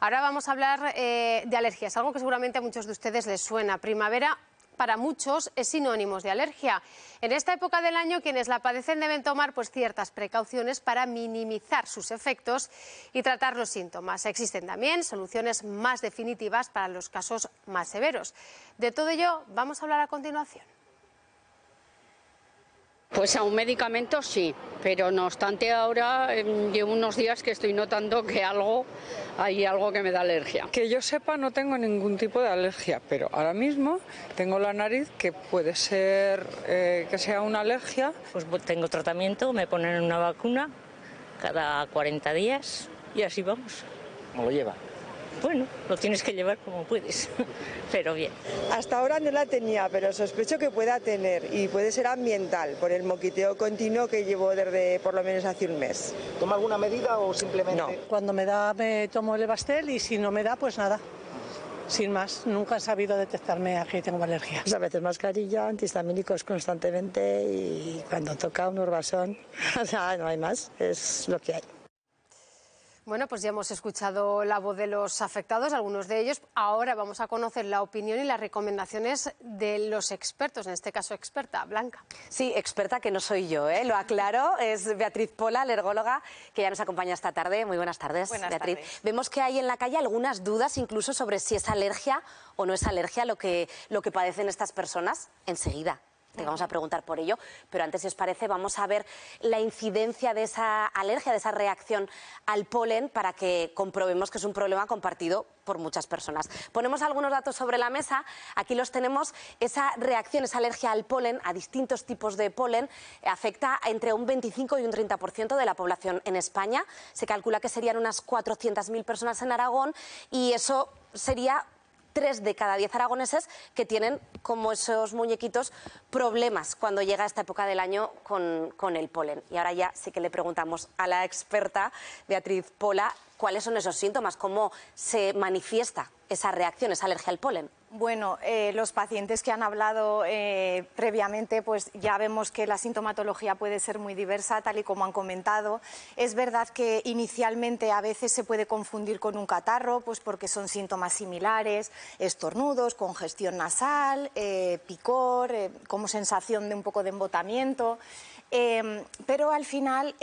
Ahora vamos a hablar de alergias, algo que seguramente a muchos de ustedes les suena. Primavera para muchos es sinónimo de alergia. En esta época del año quienes la padecen deben tomar ciertas precauciones para minimizar sus efectos y tratar los síntomas. Existen también soluciones más definitivas para los casos más severos. De todo ello vamos a hablar a continuación. Pues a un medicamento sí, pero no obstante ahora llevo unos días que estoy notando que hay algo que me da alergia. Que yo sepa no tengo ningún tipo de alergia, pero ahora mismo tengo la nariz que puede ser que sea una alergia. Pues tengo tratamiento, me ponen una vacuna cada 40 días y así vamos. ¿Cómo lo lleva? Bueno, lo tienes que llevar como puedes, pero bien. Hasta ahora no la tenía, pero sospecho que pueda tener y puede ser ambiental por el moquiteo continuo que llevo desde por lo menos hace un mes. ¿Toma alguna medida o simplemente...? No. Cuando me da me tomo el Levastel y si no me da pues nada. Sin más, nunca he sabido detectarme a que tengo alergia. Pues a veces mascarilla, antihistamínicos constantemente y cuando toca un Urbasón, o sea, no hay más, es lo que hay. Bueno, pues ya hemos escuchado la voz de los afectados, algunos de ellos. Ahora vamos a conocer la opinión y las recomendaciones de los expertos, en este caso experta, Blanca. Sí, experta que no soy yo, lo aclaro, es Beatriz Pola, alergóloga, que ya nos acompaña esta tarde. Muy buenas tardes, Beatriz. Vemos que hay en la calle algunas dudas incluso sobre si es alergia o no es alergia lo que padecen estas personas. Enseguida te vamos a preguntar por ello, pero antes, si os parece, vamos a ver la incidencia de esa alergia, de esa reacción al polen, para que comprobemos que es un problema compartido por muchas personas. Ponemos algunos datos sobre la mesa, aquí los tenemos. Esa reacción, esa alergia al polen, a distintos tipos de polen, afecta a entre un 25 y un 30% de la población en España. Se calcula que serían unas 400.000 personas en Aragón y eso sería 3 de cada 10 aragoneses que tienen, como esos muñequitos, problemas cuando llega esta época del año con el polen. Y ahora ya sí que le preguntamos a la experta, Beatriz Pola, ¿cuáles son esos síntomas? ¿Cómo se manifiesta esa reacción, esa alergia al polen? Bueno, los pacientes que han hablado previamente, pues ya vemos que la sintomatología puede ser muy diversa, tal y como han comentado. Es verdad que inicialmente a veces se puede confundir con un catarro, pues porque son síntomas similares, estornudos, congestión nasal, picor, como sensación de un poco de embotamiento. Pero al final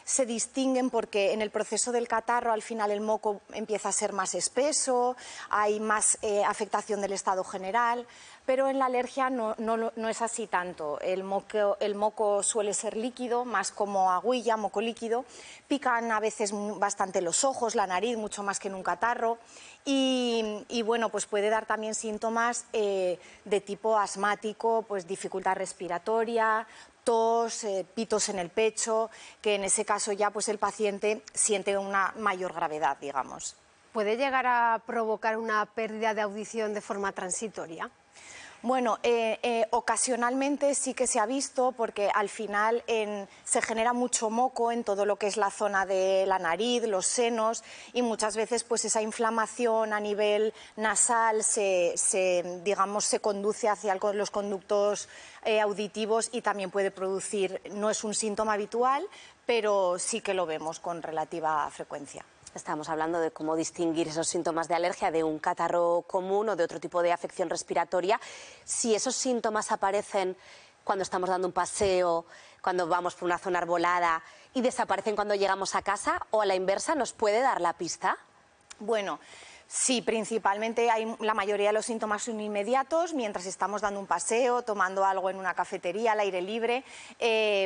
se distinguen porque en el proceso del catarro al final el moco empieza a ser más espeso, hay más afectación del estado general, pero en la alergia no es así tanto. El moco suele ser líquido, más como agüilla, moco líquido, pican a veces bastante los ojos, la nariz, mucho más que en un catarro. Y bueno, pues puede dar también síntomas de tipo asmático, pues dificultad respiratoria, tos, pitos en el pecho, que en ese caso ya pues el paciente siente una mayor gravedad, digamos. ¿Puede llegar a provocar una pérdida de audición de forma transitoria? Bueno, ocasionalmente sí que se ha visto porque al final se genera mucho moco en todo lo que es la zona de la nariz, los senos, y muchas veces pues esa inflamación a nivel nasal digamos, se conduce hacia los conductos auditivos y también puede producir, no es un síntoma habitual, pero sí que lo vemos con relativa frecuencia. Estamos hablando de cómo distinguir esos síntomas de alergia de un catarro común o de otro tipo de afección respiratoria. Si esos síntomas aparecen cuando estamos dando un paseo, cuando vamos por una zona arbolada y desaparecen cuando llegamos a casa, o a la inversa, ¿nos puede dar la pista? Bueno, sí, principalmente la mayoría de los síntomas son inmediatos, mientras estamos dando un paseo, tomando algo en una cafetería al aire libre,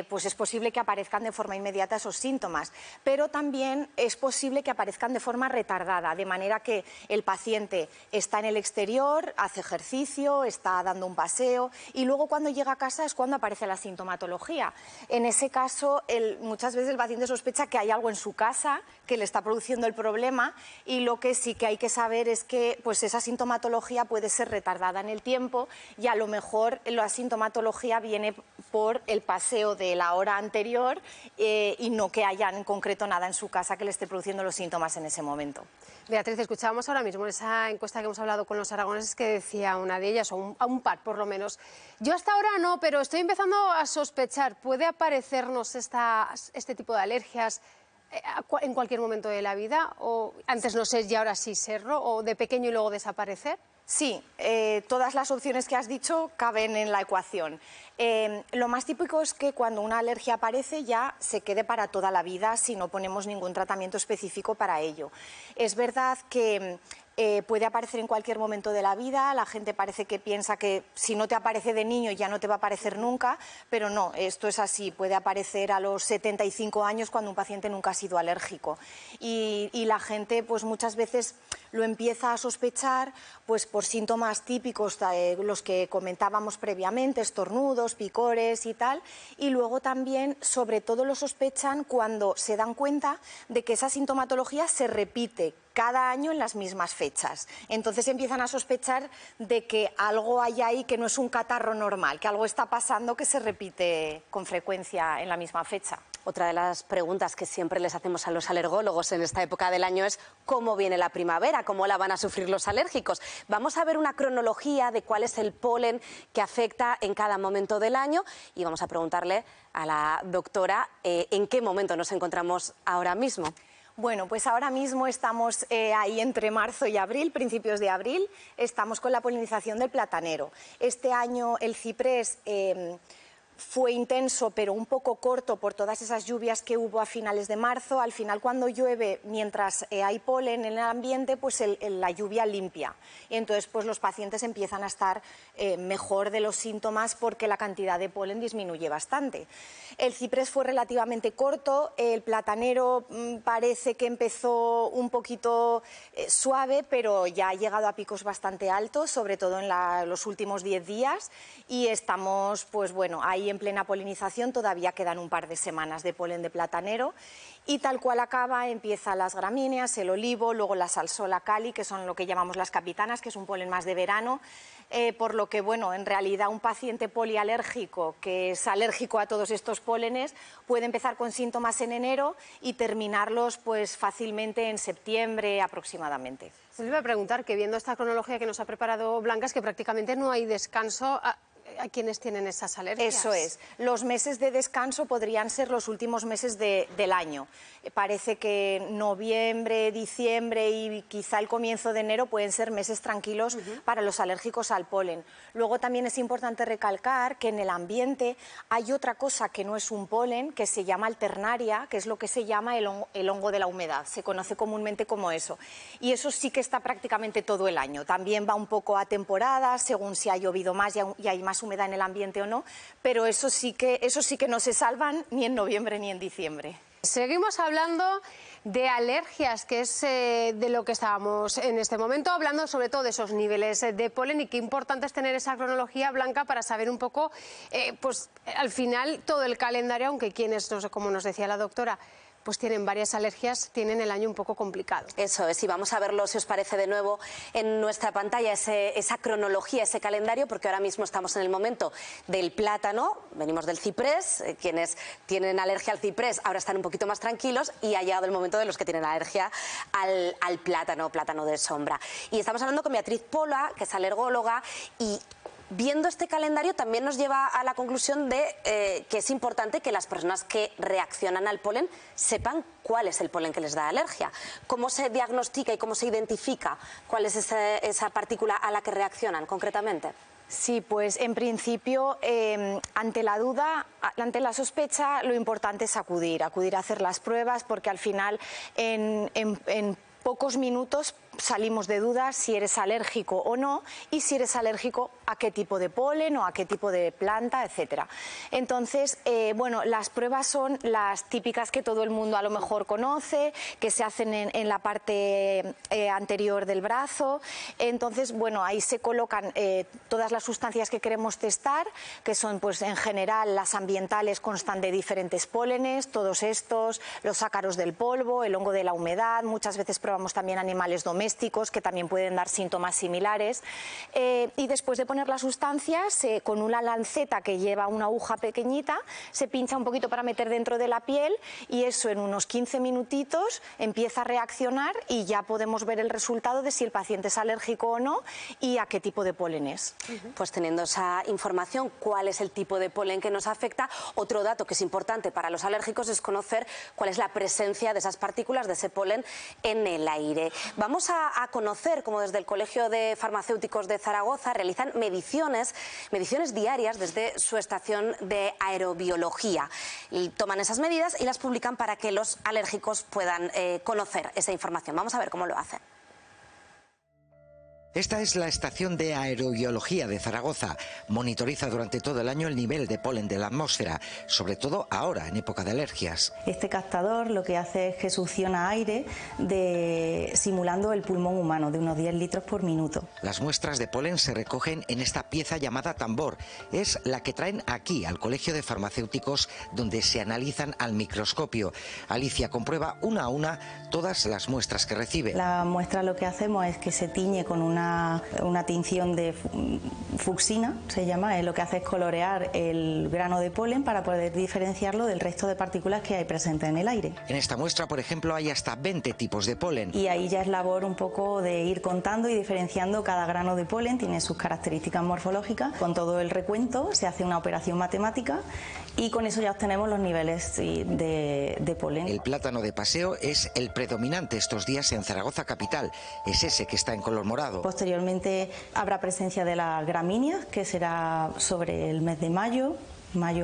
pues es posible que aparezcan de forma inmediata esos síntomas, pero también es posible que aparezcan de forma retardada, de manera que el paciente está en el exterior, hace ejercicio, está dando un paseo y luego cuando llega a casa es cuando aparece la sintomatología. En ese caso, muchas veces el paciente sospecha que hay algo en su casa que le está produciendo el problema, y lo que sí que hay que saber es que pues esa sintomatología puede ser retardada en el tiempo y a lo mejor la sintomatología viene por el paseo de la hora anterior y no que haya en concreto nada en su casa que le esté produciendo los síntomas en ese momento. Beatriz, escuchábamos ahora mismo en esa encuesta que hemos hablado con los aragoneses que decía una de ellas, o a un par por lo menos: yo hasta ahora no, pero estoy empezando a sospechar, ¿puede aparecernos este tipo de alergias en cualquier momento de la vida? ¿O antes no ser y ahora sí serlo? ¿O de pequeño y luego desaparecer? Sí, todas las opciones que has dicho caben en la ecuación. Lo más típico es que cuando una alergia aparece ya se quede para toda la vida si no ponemos ningún tratamiento específico para ello. Es verdad que puede aparecer en cualquier momento de la vida, la gente parece que piensa que si no te aparece de niño ya no te va a aparecer nunca, pero no, esto es así, puede aparecer a los 75 años cuando un paciente nunca ha sido alérgico. Y la gente pues muchas veces lo empieza a sospechar pues por síntomas típicos, los que comentábamos previamente, estornudos, picores y tal, y luego también sobre todo lo sospechan cuando se dan cuenta de que esa sintomatología se repite cada año en las mismas fechas. Entonces empiezan a sospechar de que algo hay ahí que no es un catarro normal, que algo está pasando que se repite con frecuencia en la misma fecha. Otra de las preguntas que siempre les hacemos a los alergólogos en esta época del año es ¿cómo viene la primavera? ¿Cómo la van a sufrir los alérgicos? Vamos a ver una cronología de cuál es el polen que afecta en cada momento del año y vamos a preguntarle a la doctora en qué momento nos encontramos ahora mismo. Bueno, pues ahora mismo estamos ahí entre marzo y abril, principios de abril, estamos con la polinización del platanero. Este año el ciprés fue intenso, pero un poco corto por todas esas lluvias que hubo a finales de marzo. Al final, cuando llueve, mientras hay polen en el ambiente, pues la lluvia limpia. Y entonces, pues los pacientes empiezan a estar mejor de los síntomas porque la cantidad de polen disminuye bastante. El ciprés fue relativamente corto, el platanero parece que empezó un poquito suave, pero ya ha llegado a picos bastante altos, sobre todo en los últimos 10 días, y estamos, pues bueno, ahí en plena polinización, todavía quedan un par de semanas de polen de platanero y tal cual acaba empiezan las gramíneas, el olivo, luego la salsola cali, que son lo que llamamos las capitanas, que es un polen más de verano, por lo que bueno, en realidad un paciente polialérgico que es alérgico a todos estos pólenes puede empezar con síntomas en enero y terminarlos pues fácilmente en septiembre aproximadamente. Se le iba a preguntar que viendo esta cronología que nos ha preparado Blanca es que prácticamente no hay descanso a quienes tienen esas alergias. Eso es. Los meses de descanso podrían ser los últimos meses del año. Parece que noviembre, diciembre y quizá el comienzo de enero pueden ser meses tranquilos para los alérgicos al polen. Luego también es importante recalcar que en el ambiente hay otra cosa que no es un polen, que se llama alternaria, que es lo que se llama el hongo de la humedad. Se conoce comúnmente como eso. Y eso sí que está prácticamente todo el año. También va un poco a temporadas, según si ha llovido más y hay más humedad en el ambiente o no, pero eso sí que no se salvan ni en noviembre ni en diciembre. Seguimos hablando de alergias, que es de lo que estábamos en este momento, hablando sobre todo de esos niveles de polen y qué importante es tener esa cronología, Blanca, para saber un poco, pues al final todo el calendario, aunque quienes, no sé, como nos decía la doctora, pues tienen varias alergias, tienen el año un poco complicado. Eso es, y vamos a verlo, si os parece, de nuevo en nuestra pantalla, esa cronología, ese calendario, porque ahora mismo estamos en el momento del plátano, venimos del ciprés, quienes tienen alergia al ciprés ahora están un poquito más tranquilos, y ha llegado el momento de los que tienen alergia al plátano de sombra. Y estamos hablando con Beatriz Pola, que es alergóloga, y viendo este calendario también nos lleva a la conclusión de que es importante que las personas que reaccionan al polen sepan cuál es el polen que les da alergia. ¿Cómo se diagnostica y cómo se identifica cuál es esa partícula a la que reaccionan concretamente? Sí, pues en principio, ante la duda, ante la sospecha, lo importante es acudir a hacer las pruebas, porque al final en pocos minutos salimos de dudas si eres alérgico o no, y si eres alérgico a qué tipo de polen o a qué tipo de planta, etcétera. Entonces, bueno, las pruebas son las típicas que todo el mundo a lo mejor conoce, que se hacen en la parte anterior del brazo. Entonces, bueno, ahí se colocan todas las sustancias que queremos testar, que son, pues en general, las ambientales constan de diferentes pólenes, todos estos, los ácaros del polvo, el hongo de la humedad, muchas veces probamos también animales domésticos, domésticos que también pueden dar síntomas similares. Y después de poner la sustancia, con una lanceta que lleva una aguja pequeñita, se pincha un poquito para meter dentro de la piel y eso en unos 15 minutitos empieza a reaccionar y ya podemos ver el resultado de si el paciente es alérgico o no y a qué tipo de polen es. Pues teniendo esa información, cuál es el tipo de polen que nos afecta, otro dato que es importante para los alérgicos es conocer cuál es la presencia de esas partículas, de ese polen en el aire. Vamos a conocer cómo desde el Colegio de Farmacéuticos de Zaragoza realizan mediciones diarias desde su estación de aerobiología. Y toman esas medidas y las publican para que los alérgicos puedan conocer esa información. Vamos a ver cómo lo hacen. Esta es la estación de aerobiología de Zaragoza. Monitoriza durante todo el año el nivel de polen de la atmósfera, sobre todo ahora, en época de alergias. Este captador lo que hace es que succiona aire simulando el pulmón humano de unos 10 litros por minuto. Las muestras de polen se recogen en esta pieza llamada tambor. Es la que traen aquí, al Colegio de Farmacéuticos, donde se analizan al microscopio. Alicia comprueba una a una todas las muestras que recibe. La muestra lo que hacemos es que se tiñe con una tinción de fucsina, se llama, lo que hace es colorear el grano de polen para poder diferenciarlo del resto de partículas que hay presentes en el aire. En esta muestra, por ejemplo, hay hasta 20 tipos de polen. Y ahí ya es labor un poco de ir contando y diferenciando cada grano de polen, tiene sus características morfológicas. Con todo el recuento se hace una operación matemática y con eso ya obtenemos los niveles de polen. El plátano de paseo es el predominante estos días en Zaragoza capital, es ese que está en color morado. Posteriormente habrá presencia de las gramíneas, que será sobre el mes de mayo,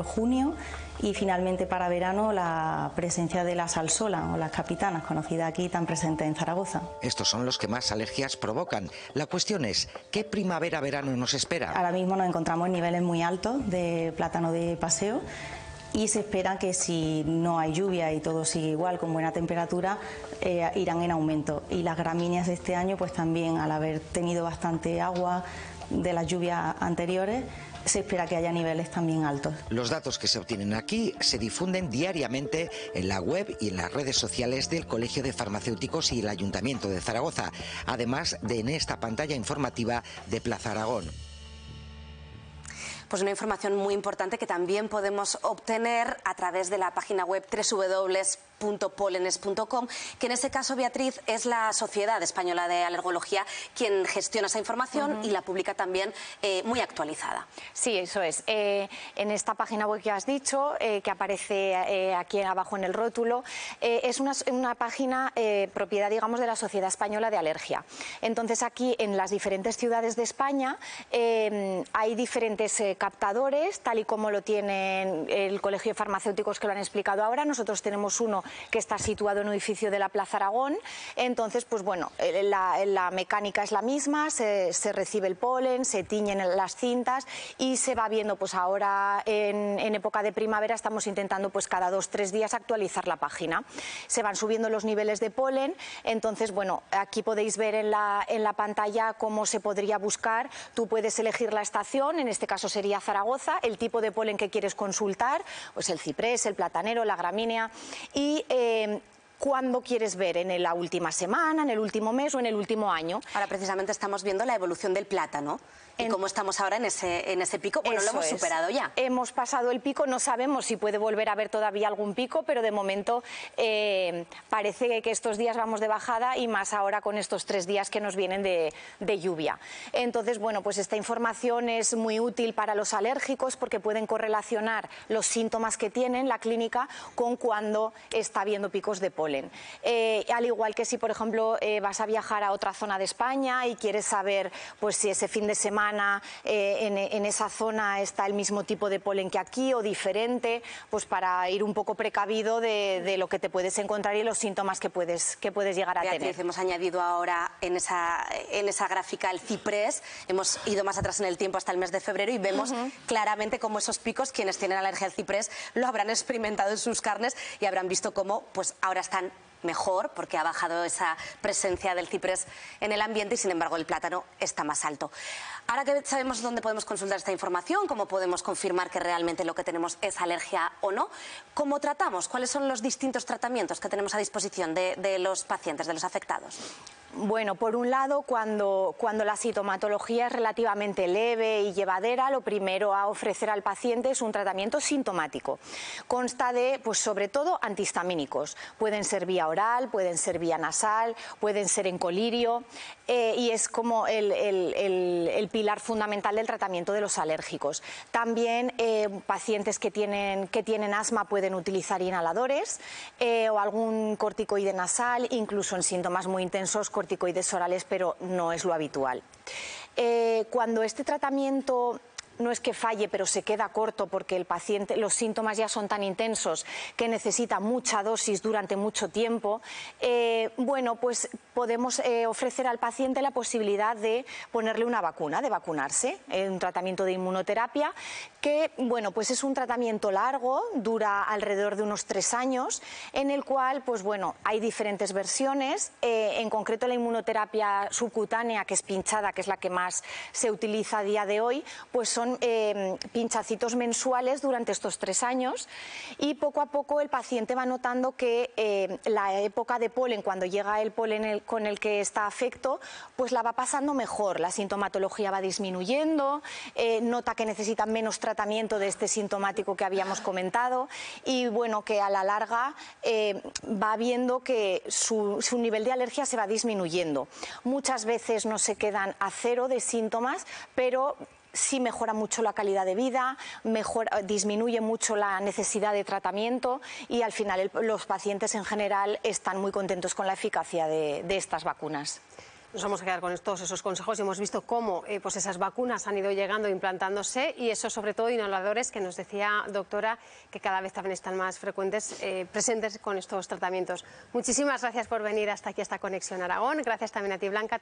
junio, y finalmente para verano la presencia de la salsola o las capitanas, conocida aquí tan presente en Zaragoza. Estos son los que más alergias provocan. La cuestión es, ¿qué primavera-verano nos espera? Ahora mismo nos encontramos en niveles muy altos de plátano de paseo y se espera que si no hay lluvia y todo sigue igual, con buena temperatura, irán en aumento. Y las gramíneas de este año, pues también, al haber tenido bastante agua de las lluvias anteriores, se espera que haya niveles también altos. Los datos que se obtienen aquí se difunden diariamente en la web y en las redes sociales del Colegio de Farmacéuticos y el Ayuntamiento de Zaragoza, además de en esta pantalla informativa de Plaza Aragón. Pues una información muy importante que también podemos obtener a través de la página web www.polenes.com, que en este caso, Beatriz, es la Sociedad Española de Alergología quien gestiona esa información y la publica también muy actualizada. Sí, eso es. En esta página web que has dicho, que aparece aquí abajo en el rótulo, es una página propiedad, digamos, de la Sociedad Española de Alergia. Entonces, aquí en las diferentes ciudades de España hay diferentes captadores, tal y como lo tienen el Colegio de Farmacéuticos, que lo han explicado ahora. Nosotros tenemos uno que está situado en un edificio de la Plaza Aragón. Entonces, pues bueno, la mecánica es la misma, se recibe el polen, se tiñen las cintas y se va viendo. Pues ahora en época de primavera estamos intentando pues cada 2-3 días actualizar la página. Se van subiendo los niveles de polen. Entonces, bueno, aquí podéis ver en la pantalla cómo se podría buscar. Tú puedes elegir la estación, en este caso sería Zaragoza, el tipo de polen que quieres consultar, pues el ciprés, el platanero, la gramínea, y ¿cuándo quieres ver? ¿En la última semana, en el último mes o en el último año? Ahora precisamente estamos viendo la evolución del plátano. ¿Y cómo estamos ahora en ese pico? Bueno, lo hemos superado ya. Hemos pasado el pico, no sabemos si puede volver a haber todavía algún pico, pero de momento parece que estos días vamos de bajada y más ahora con estos 3 días que nos vienen de lluvia. Entonces, bueno, pues esta información es muy útil para los alérgicos porque pueden correlacionar los síntomas que tienen la clínica con cuando está habiendo picos de polen. Al igual que si, por ejemplo, vas a viajar a otra zona de España y quieres saber pues si ese fin de semana en esa zona está el mismo tipo de polen que aquí o diferente, pues para ir un poco precavido de lo que te puedes encontrar y los síntomas que puedes llegar a tener. Hemos añadido ahora en esa gráfica el ciprés, hemos ido más atrás en el tiempo hasta el mes de febrero y vemos claramente cómo esos picos, quienes tienen alergia al ciprés, lo habrán experimentado en sus carnes y habrán visto cómo pues ahora están mejor porque ha bajado esa presencia del ciprés en el ambiente y sin embargo el plátano está más alto. Ahora que sabemos dónde podemos consultar esta información, cómo podemos confirmar que realmente lo que tenemos es alergia o no, ¿cómo tratamos? ¿Cuáles son los distintos tratamientos que tenemos a disposición de los pacientes, de los afectados? Bueno, por un lado, cuando la sintomatología es relativamente leve y llevadera, lo primero a ofrecer al paciente es un tratamiento sintomático. Consta de, pues sobre todo, antihistamínicos. Pueden ser vía oral, pueden ser vía nasal, pueden ser en colirio y es como el pilar fundamental del tratamiento de los alérgicos. También pacientes que tienen asma pueden utilizar inhaladores o algún corticoide nasal, incluso en síntomas muy intensos corticoides orales, pero no es lo habitual. Cuando este tratamiento no es que falle, pero se queda corto porque el paciente, los síntomas ya son tan intensos que necesita mucha dosis durante mucho tiempo, bueno, pues podemos ofrecer al paciente la posibilidad de ponerle una vacuna, de vacunarse, un tratamiento de inmunoterapia que, bueno, pues es un tratamiento largo, dura alrededor de unos 3 años, en el cual, pues bueno, hay diferentes versiones, en concreto la inmunoterapia subcutánea, que es pinchada, que es la que más se utiliza a día de hoy, pues son pinchacitos mensuales durante estos 3 años y poco a poco el paciente va notando que la época de polen, cuando llega el polen con el que está afecto, pues la va pasando mejor, la sintomatología va disminuyendo, nota que necesita menos tratamiento de este sintomático que habíamos comentado y bueno, que a la larga va viendo que su nivel de alergia se va disminuyendo. Muchas veces no se quedan a 0 de síntomas, pero sí mejora mucho la calidad de vida, disminuye mucho la necesidad de tratamiento y al final los pacientes en general están muy contentos con la eficacia de estas vacunas. Nos vamos a quedar con todos esos consejos y hemos visto cómo pues esas vacunas han ido llegando, implantándose y eso sobre todo inhaladores que nos decía doctora que cada vez también están más frecuentes, presentes con estos tratamientos. Muchísimas gracias por venir hasta aquí, hasta Conexión Aragón. Gracias también a ti, Blanca.